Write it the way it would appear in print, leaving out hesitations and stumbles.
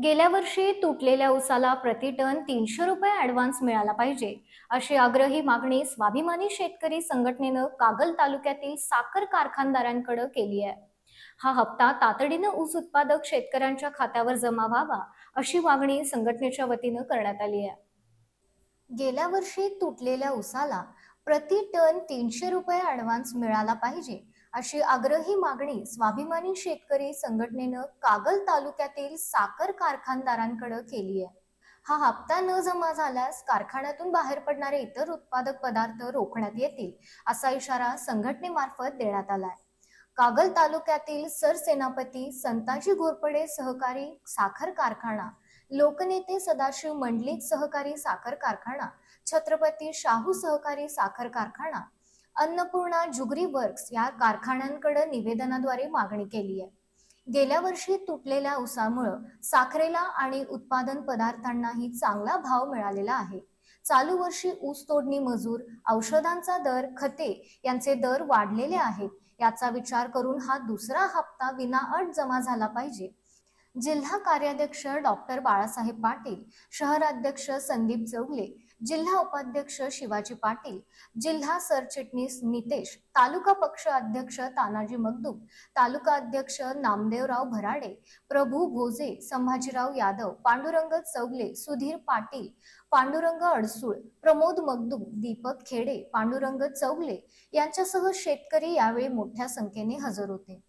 गेल्या वर्षी तुटलेल्या उसाला प्रति टन 300 रुपये ॲडव्हान्स मिळाला पाहिजे, अशी आग्रही मागणी स्वाभिमानी शेतकरी संघटनेनं कागल तालुक्यातील साखर कारखानदारांकडे केली आहे. हा हप्ता तातडीनं ऊस उत्पादक शेतकऱ्यांच्या खात्यावर जमा व्हावा, अशी मागणी संघटनेच्या वतीनं करण्यात आली आहे. गेल्या वर्षी तुटलेल्या उसाला प्रति टन 300 रुपये ॲडव्हान्स मिळाला पाहिजे, अशी आग्रही मागणी स्वाभिमानी शेतकरी संघटनेनं कागल तालुक्यातील साखर कारखानदारांकडे केली आहे. हा हप्ता न जमा झाल्यास कारखान्यातून बाहेर पडणारे इतर उत्पादक पदार्थ रोखण्यात येतील, असा इशारा संघटनेमार्फत देण्यात आलाय. कागल तालुक्यातील सरसेनापती संताजी घोरपडे सहकारी साखर कारखाना, लोकनेते सदाशिव मंडलिक सहकारी साखर कारखाना, छत्रपती शाहू सहकारी साखर कारखाना, अन्नपूर्णा जुगरी वर्क्स या कारखान्यांकडे निवेदनाद्वारे मागणी केली आहे. गेल्या वर्षी तुटलेल्या ऊसामुळे साखरेला आणि उत्पादन पदार्थांनाही चांगला भाव मिळालेला आहे. चालू वर्षी ऊस तोडणी मजूर, औषधांचा दर, खते यांचे दर वाढलेले आहेत. याचा विचार करून हा दुसरा हप्ता विनाअट जमा झाला पाहिजे. जिल्हा कार्याध्यक्ष डॉक्टर बाळासाहेब पाटील, शहराध्यक्ष संदीप चौगले, जिल्हा उपाध्यक्ष शिवाजी पाटील, जिल्हा सरचिटणीस नितेश, तालुका पक्ष अध्यक्ष तानाजी मगदूम, तालुका अध्यक्ष नामदेवराव भराडे, प्रभू भोजे, संभाजीराव यादव, पांडुरंग चौगले, सुधीर पाटील, पांडुरंग अडसूळ, प्रमोद मगदूम, दीपक खेडे, पांडुरंग चौगले यांच्यासह शेतकरी यावेळी मोठ्या संख्येने हजर होते.